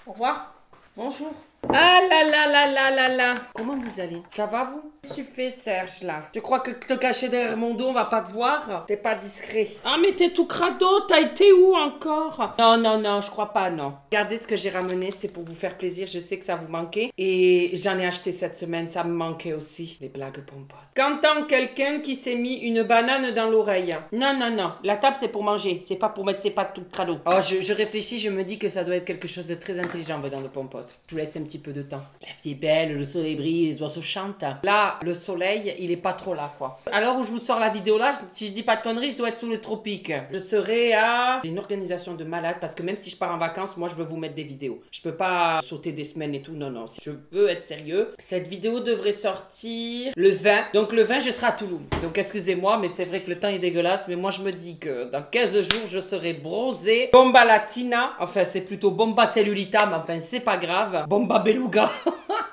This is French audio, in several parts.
Au revoir. Bonjour. Ah là là là là là là. Comment vous allez? Ça va vous? Qu'est-ce que tu fais Serge là? Tu crois que te cacher derrière mon dos on va pas te voir? T'es pas discret. Ah mais t'es tout crado, t'as été où encore? Non non non, je crois pas non. Regardez ce que j'ai ramené, c'est pour vous faire plaisir, je sais que ça vous manquait. Et j'en ai acheté cette semaine, ça me manquait aussi. Les blagues pompotes. Qu'entend quelqu'un qui s'est mis une banane dans l'oreille? Non non non, la table c'est pour manger, c'est pas pour mettre ses pattes tout crado. Oh je réfléchis, je me dis que ça doit être quelque chose de très intelligent dans le pompote. Je vous laisse un petit peu de temps. La vie est belle, le soleil brille, les oiseaux chantent. Là, le soleil, il est pas trop là, quoi. À l'heure où je vous sors la vidéo là, si je dis pas de conneries, je dois être sous les tropiques. Je serai à une organisation de malade parce que même si je pars en vacances, moi je veux vous mettre des vidéos. Je peux pas sauter des semaines et tout, non, non. Je veux être sérieux. Cette vidéo devrait sortir le 20. Donc le 20, je serai à Toulouse. Donc excusez-moi, mais c'est vrai que le temps est dégueulasse. Mais moi je me dis que dans 15 jours, je serai bronzée. Bomba latina. Enfin, c'est plutôt bomba cellulita, mais enfin, c'est pas grave. Bomba beluga.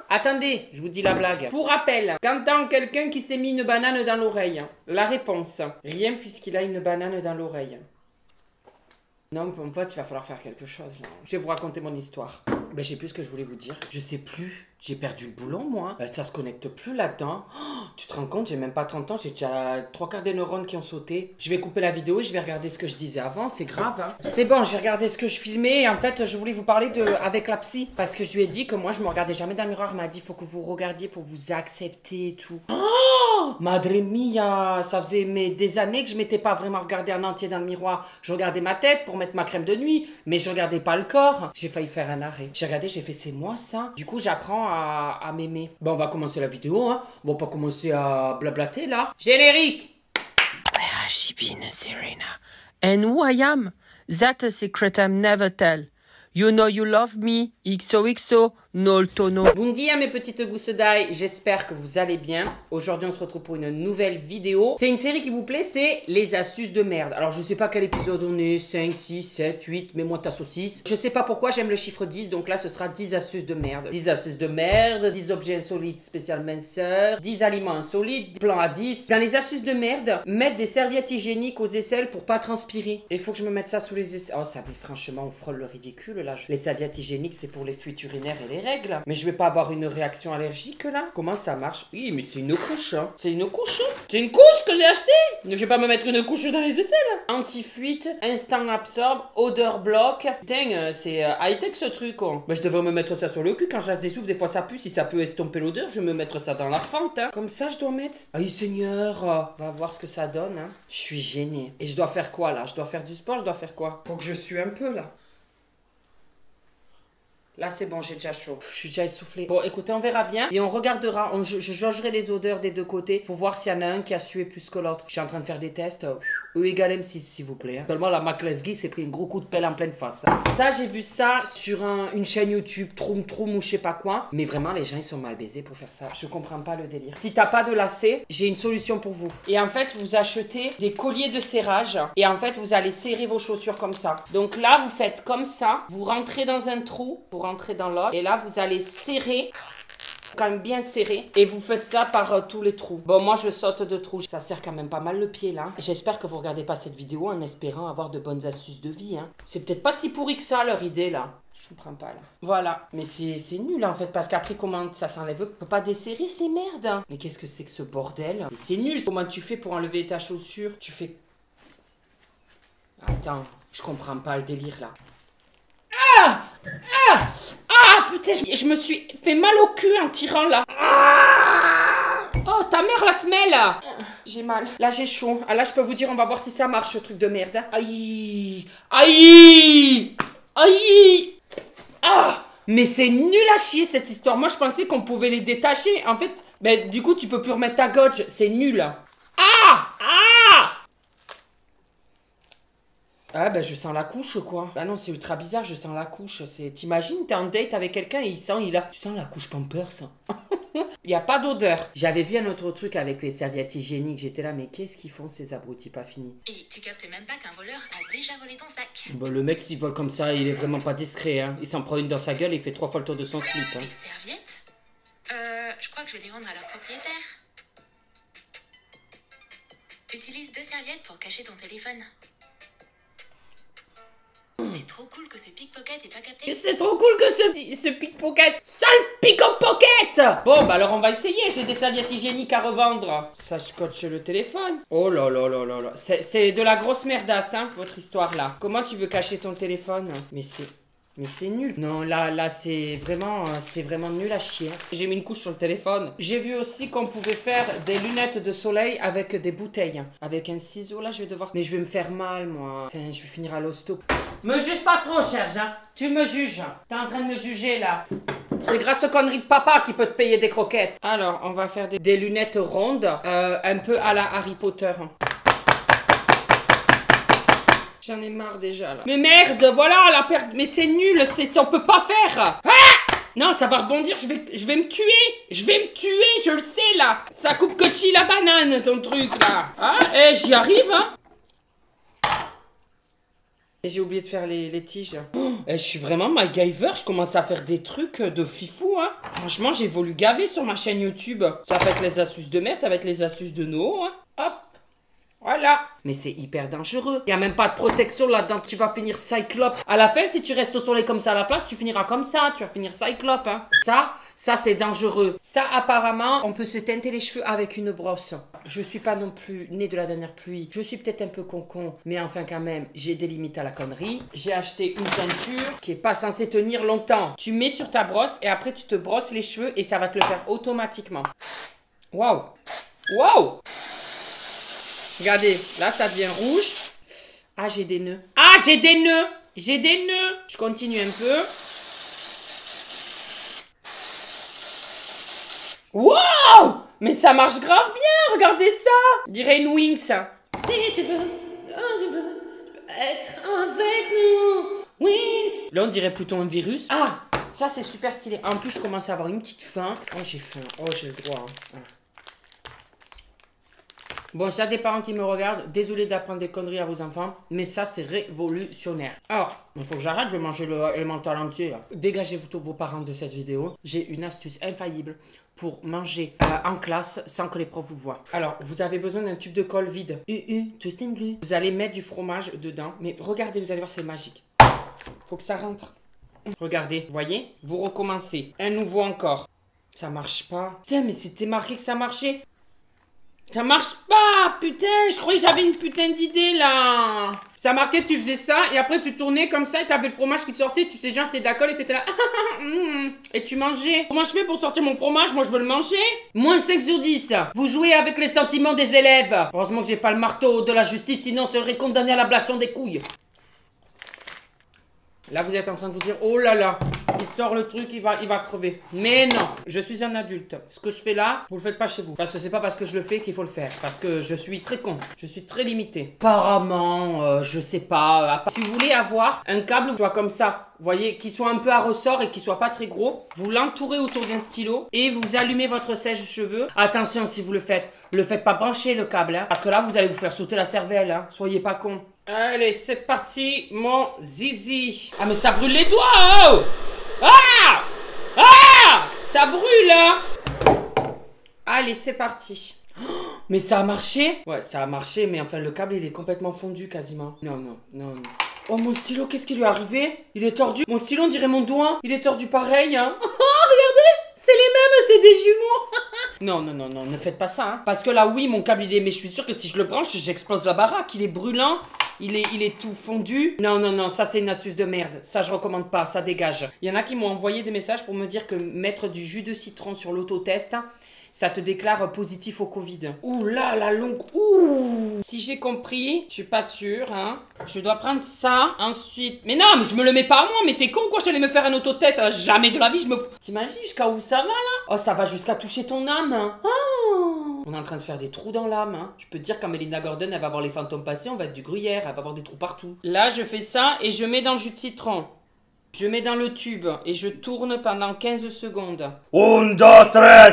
Attendez, je vous dis la blague. Pour rappel, qu'entend quelqu'un qui s'est mis une banane dans l'oreille? La réponse, rien puisqu'il a une banane dans l'oreille. Non, mon pote, il va falloir faire quelque chose. Là. Je vais vous raconter mon histoire. Ben, je sais plus ce que je voulais vous dire. Je sais plus. J'ai perdu le boulon, moi. Ça se connecte plus là-dedans. Oh, tu te rends compte, j'ai même pas 30 ans. J'ai déjà 3/4 des neurones qui ont sauté. Je vais couper la vidéo et je vais regarder ce que je disais avant. C'est grave, hein. C'est bon, j'ai regardé ce que je filmais. Et en fait, je voulais vous parler avec la psy. Parce que je lui ai dit que moi, je me regardais jamais dans le miroir. Elle m'a dit, faut que vous regardiez pour vous accepter et tout. Oh, Madre mia, ça faisait des années que je m'étais pas vraiment regardé en entier dans le miroir. Je regardais ma tête pour mettre ma crème de nuit, mais je regardais pas le corps. J'ai failli faire un arrêt. J'ai regardé, j'ai fait c'est moi ça. Du coup, j'apprends à m'aimer. Bon, on va commencer la vidéo, hein. On va pas commencer à blablater là. Générique. Where has she been, Serena? And who I am? That's a secret I'm never tell. You know you love me, XOXO, no tono. Bundia mes petites gousses d'ail, j'espère que vous allez bien. Aujourd'hui on se retrouve pour une nouvelle vidéo. C'est une série qui vous plaît, c'est les astuces de merde. Alors je sais pas quel épisode on est, 5, 6, 7, 8, mets-moi ta saucisse. Je sais pas pourquoi j'aime le chiffre 10, donc là ce sera 10 astuces de merde. 10 astuces de merde, 10 objets insolites spécial minceur, 10 aliments insolites, plan à 10. Dans les astuces de merde, mettre des serviettes hygiéniques aux aisselles pour pas transpirer. Il faut que je me mette ça sous les aisselles. Oh ça mais franchement on frôle le ridicule là. Les serviettes hygiéniques c'est pour les fuites urinaires et les règles. Mais je vais pas avoir une réaction allergique là. Comment ça marche? Oui, mais c'est une couche. Hein. C'est une couche. C'est une couche que j'ai achetée. Je vais pas me mettre une couche dans les aisselles. Anti-fuite, instant absorbe, odeur bloc. Putain, c'est high-tech ce truc. Hein. Bah, je devrais me mettre ça sur le cul. Quand je les essouffle, des fois ça pue. Si ça peut estomper l'odeur, je vais me mettre ça dans la fente. Hein. Comme ça, je dois mettre. Aïe, Seigneur. On va voir ce que ça donne. Hein. Je suis gênée. Et je dois faire quoi là? Je dois faire du sport? Je dois faire quoi? Faut que je sue un peu là. Là c'est bon, j'ai déjà chaud. Je suis déjà essoufflée. Bon écoutez, on verra bien. Et on regardera, je jaugerai les odeurs des deux côtés pour voir s'il y en a un qui a sué plus que l'autre. Je suis en train de faire des tests. E égale M6 s'il vous plaît. Hein. Seulement la McLesguy s'est pris un gros coup de pelle en pleine face. Hein. Ça j'ai vu ça sur une chaîne YouTube, Troum Troum ou je sais pas quoi. Mais vraiment les gens ils sont mal baisés pour faire ça. Je comprends pas le délire. Si t'as pas de lacets, j'ai une solution pour vous. Et en fait vous achetez des colliers de serrage. Et en fait vous allez serrer vos chaussures comme ça. Donc là vous faites comme ça. Vous rentrez dans un trou. Vous rentrez dans l'autre. Et là vous allez serrer. Quand même bien serré et vous faites ça par tous les trous. Bon moi je saute de trous, ça serre quand même pas mal le pied là. J'espère que vous regardez pas cette vidéo en espérant avoir de bonnes astuces de vie hein. C'est peut-être pas si pourri que ça leur idée là. Je comprends pas là. Voilà. Mais c'est nul en fait parce qu'après comment ça s'enlève? On peut pas desserrer ces merdes. Mais qu'est-ce que c'est que ce bordel? C'est nul. Comment tu fais pour enlever ta chaussure? Tu fais... Attends, je comprends pas le délire là. Ah! Ah! Ah putain, je me suis fait mal au cul en tirant là. Ah! Oh ta mère la semelle. J'ai mal. Là j'ai chaud. Ah là je peux vous dire on va voir si ça marche ce truc de merde. Aïe. Aïe. Aïe. Ah! Mais c'est nul à chier cette histoire. Moi je pensais qu'on pouvait les détacher. En fait, ben, du coup tu peux plus remettre ta gauge. C'est nul. Ah! Ah! Ah bah je sens la couche quoi. Bah non c'est ultra bizarre, je sens la couche. T'imagines t'es en date avec quelqu'un et il a... Tu sens la couche Pampers. Il n'y a pas d'odeur. J'avais vu un autre truc avec les serviettes hygiéniques. J'étais là mais qu'est-ce qu'ils font ces abrutis pas finis? Et tu captes même pas qu'un voleur a déjà volé ton sac. Bon le mec s'il vole comme ça il est vraiment pas discret hein. Il s'en prend une dans sa gueule et il fait 3 fois le tour de son slip hein. Tes serviettes? Je crois que je vais les rendre à leur propriétaire. Utilise 2 serviettes pour cacher ton téléphone. C'est trop cool que ces pickpockets aient pas capté. Et c'est trop cool que ce pickpocket. Sale pickpocket. Bon, bah alors on va essayer. J'ai des serviettes hygiéniques à revendre. Ça scotche le téléphone. Oh là là là là là. C'est de la grosse merdasse, hein, votre histoire là. Comment tu veux cacher ton téléphone? Mais c'est nul. Non, là, c'est vraiment nul à chier. J'ai mis une couche sur le téléphone. J'ai vu aussi qu'on pouvait faire des lunettes de soleil avec des bouteilles. Avec un ciseau, là, je vais devoir... Mais je vais me faire mal, moi. Enfin, je vais finir à l'hosto. Me juge pas trop, Serge, hein. Tu me juges. T'es en train de me juger, là. C'est grâce aux conneries de papa qui peut te payer des croquettes. Alors, on va faire des lunettes rondes. Un peu à la Harry Potter. J'en ai marre déjà là. Mais merde, voilà la perte. Mais c'est nul, on peut pas faire. Ah non, ça va rebondir, je vais me tuer. Je vais me tuer, je le sais là. Ça coupe que chi la banane ton truc là. Ah, j'y arrive hein. Et j'ai oublié de faire les tiges. Oh, je suis vraiment MacGyver, je commence à faire des trucs de fifou hein. Franchement, j'ai voulu gaver sur ma chaîne YouTube. Ça va être les astuces de merde, ça va être les astuces de Noah hein. Hop. Voilà. Mais c'est hyper dangereux. Il n'y a même pas de protection là-dedans. Tu vas finir Cyclope. À la fin, si tu restes au soleil comme ça à la place, tu finiras comme ça. Tu vas finir Cyclope. Hein. Ça c'est dangereux. Ça, apparemment, on peut se teinter les cheveux avec une brosse. Je suis pas non plus née de la dernière pluie. Je suis peut-être un peu con-con. Mais enfin, quand même, j'ai des limites à la connerie. J'ai acheté une teinture qui est pas censée tenir longtemps. Tu mets sur ta brosse et après, tu te brosses les cheveux et ça va te le faire automatiquement. Waouh. Waouh. Regardez, là ça devient rouge. Ah, j'ai des nœuds. Ah, j'ai des nœuds. J'ai des nœuds. Je continue un peu. Wow. Mais ça marche grave bien, regardez ça. Je dirais une Wings. Si tu veux, être avec nous, Wings. Là, on dirait plutôt un virus. Ah, ça c'est super stylé. En plus, je commence à avoir une petite faim. Oh, j'ai faim. Oh, j'ai le droit. Hein. Bon, s'il y a des parents qui me regardent, désolé d'apprendre des conneries à vos enfants, mais ça, c'est révolutionnaire. Alors, il faut que j'arrête, je vais manger le mental entier. Là. Dégagez-vous tous vos parents de cette vidéo. J'ai une astuce infaillible pour manger en classe sans que les profs vous voient. Alors, vous avez besoin d'un tube de colle vide. Twist and glue. Vous allez mettre du fromage dedans, mais regardez, vous allez voir, c'est magique. Faut que ça rentre. Regardez, voyez? Vous recommencez. Un nouveau encore. Ça marche pas. Putain, mais c'était marqué que ça marchait. Ça marche pas, putain, je croyais que j'avais une putain d'idée là. Ça marquait, tu faisais ça et après tu tournais comme ça et t'avais le fromage qui sortait, tu sais genre c'était d'accord et t'étais là et tu mangeais. Comment je fais pour sortir mon fromage? Moi je veux le manger. Moins 5 sur 10. Vous jouez avec les sentiments des élèves. Heureusement que j'ai pas le marteau de la justice, sinon je serais condamné à l'ablation des couilles. Là, vous êtes en train de vous dire, oh là là, il sort le truc, il va crever. Mais non, je suis un adulte. Ce que je fais là, vous le faites pas chez vous. Parce que c'est pas parce que je le fais qu'il faut le faire. Parce que je suis très con. Je suis très limité. Apparemment, je sais pas. Si vous voulez avoir un câble, soit comme ça. Vous voyez, qui soit un peu à ressort et qui soit pas très gros. Vous l'entourez autour d'un stylo et vous allumez votre sèche-cheveux. Attention, si vous le faites pas brancher le câble. Hein, parce que là, vous allez vous faire sauter la cervelle. Hein, soyez pas con. Allez, c'est parti, mon zizi. Ah, mais ça brûle les doigts, oh! Ah! Ah! Ça brûle, hein! Allez, c'est parti. Oh, mais ça a marché? Ouais, ça a marché, mais enfin, le câble, il est complètement fondu, quasiment. Non. Oh, mon stylo, qu'est-ce qui lui est arrivé? Il est tordu. Mon stylo, on dirait mon doigt. Il est tordu pareil, hein. Oh, regardez! C'est les mêmes, c'est des jumeaux. Non, ne faites pas ça, hein. Parce que là, oui, mon câble, il est... Mais je suis sûr que si je le branche, j'explose la baraque. Il est brûlant. Il est tout fondu. Non, ça c'est une astuce de merde. Ça je recommande pas, ça dégage. Il y en a qui m'ont envoyé des messages pour me dire que mettre du jus de citron sur l'autotest, ça te déclare positif au Covid. Ouh là, la longue. Ouh. Si j'ai compris, je suis pas sûre, hein. Je dois prendre ça, ensuite... Mais non, mais je me le mets pas à moi, mais t'es con quoi, j'allais me faire un autotest. Jamais de la vie, je me... T'imagines jusqu'à où ça va, là? Oh, ça va jusqu'à toucher ton âme, hein. Oh. On est en train de faire des trous dans l'âme, hein. Je peux te dire quand Melinda Gordon, elle va voir les fantômes passer, on va être du gruyère, elle va avoir des trous partout. Là, je fais ça et je mets dans le jus de citron. Je mets dans le tube et je tourne pendant 15 secondes. 1, 2, 3,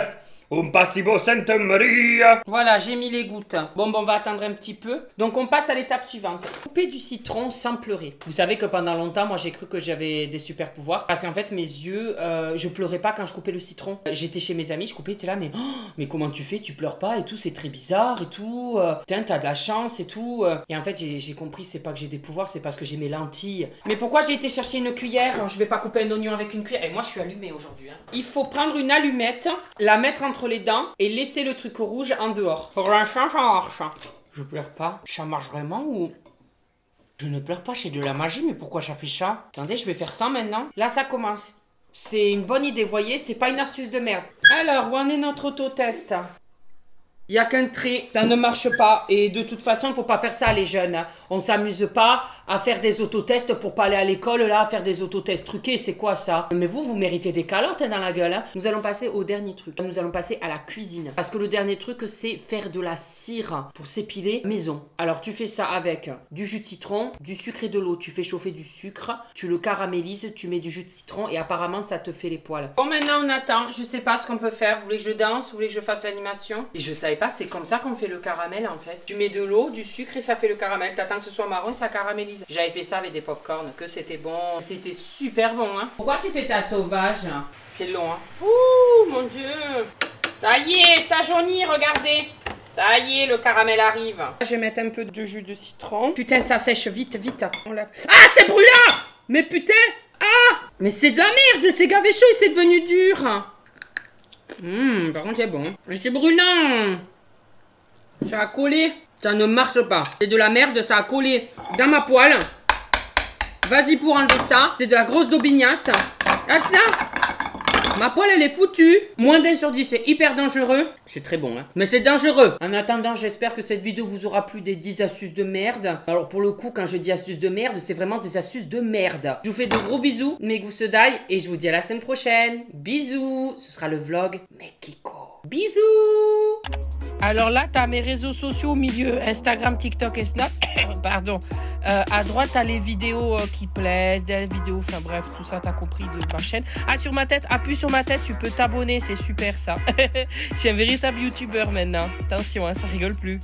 Un passivo Santa Maria. Voilà, j'ai mis les gouttes. Bon, on va attendre un petit peu. Donc, on passe à l'étape suivante. Couper du citron sans pleurer. Vous savez que pendant longtemps, moi, j'ai cru que j'avais des super pouvoirs. Parce qu'en fait, mes yeux, je pleurais pas quand je coupais le citron. J'étais chez mes amis, je coupais, t'es là, mais comment tu fais? Tu pleures pas et tout, c'est très bizarre et tout. Putain, t'as de la chance et tout. Et en fait, j'ai compris, c'est pas que j'ai des pouvoirs, c'est parce que j'ai mes lentilles. Mais pourquoi j'ai été chercher une cuillère? Je vais pas couper un oignon avec une cuillère. Et moi, je suis allumée aujourd'hui. Hein. Il faut prendre une allumette, la mettre entre les dents et laisser le truc rouge en dehors. Pour l'instant, ça marche. Je pleure pas. Ça marche vraiment ou... Je ne pleure pas, c'est de la magie, mais pourquoi j'appuie ça? Attendez, je vais faire ça maintenant. Là, ça commence. C'est une bonne idée, voyez, c'est pas une astuce de merde. Alors, où en est notre autotest? Il n'y a qu'un trait, ça ne marche pas. Et de toute façon, il ne faut pas faire ça, les jeunes. Hein. On ne s'amuse pas à faire des autotests pour pas aller à l'école, là, à faire des autotests truqués. C'est quoi ça? Mais vous méritez des calottes hein, dans la gueule. Hein. Nous allons passer au dernier truc. Nous allons passer à la cuisine. Parce que le dernier truc, c'est faire de la cire pour s'épiler maison. Alors, tu fais ça avec du jus de citron, du sucre et de l'eau. Tu fais chauffer du sucre, tu le caramélises, tu mets du jus de citron et apparemment, ça te fait les poils. Bon, maintenant, on attend. Je sais pas ce qu'on peut faire. Vous voulez que je danse? Vous voulez que je fasse l'animation? Et je savais pas, c'est comme ça qu'on fait le caramel en fait. Tu mets de l'eau, du sucre et ça fait le caramel. T'attends que ce soit marron et ça caramélise. J'avais fait ça avec des pop-corn, que c'était bon. C'était super bon hein. Pourquoi tu fais ta sauvage? C'est long hein. Ouh mon dieu. Ça y est, ça jaunit, regardez. Ça y est, le caramel arrive. Je vais mettre un peu de jus de citron. Putain, ça sèche vite, vite. Ah, c'est brûlant. Mais putain. Ah. Mais c'est de la merde, c'est gavé chaud et c'est devenu dur. Par contre, c'est bon. Mais c'est brûlant. Ça a collé. Ça ne marche pas. C'est de la merde, ça a collé dans ma poêle. Vas-y pour enlever ça. C'est de la grosse daubignasse. Regarde ça. Ma poêle, elle est foutue. Moins d'1 sur 10, c'est hyper dangereux. C'est très bon, hein. Mais c'est dangereux. En attendant, j'espère que cette vidéo vous aura plu des 10 astuces de merde. Alors pour le coup, quand je dis astuces de merde, c'est vraiment des astuces de merde. Je vous fais de gros bisous, mes gousses d'ail. Et je vous dis à la semaine prochaine. Bisous. Ce sera le vlog Mexico. Bisous. Alors là, t'as mes réseaux sociaux au milieu, Instagram, TikTok et Snap. Pardon. À droite, t'as les vidéos qui plaisent, des vidéos, enfin bref, tout ça, t'as compris de ma chaîne. Ah, sur ma tête, appuie sur ma tête, tu peux t'abonner, c'est super ça. Je suis un véritable youtubeur maintenant. Attention, hein, ça rigole plus.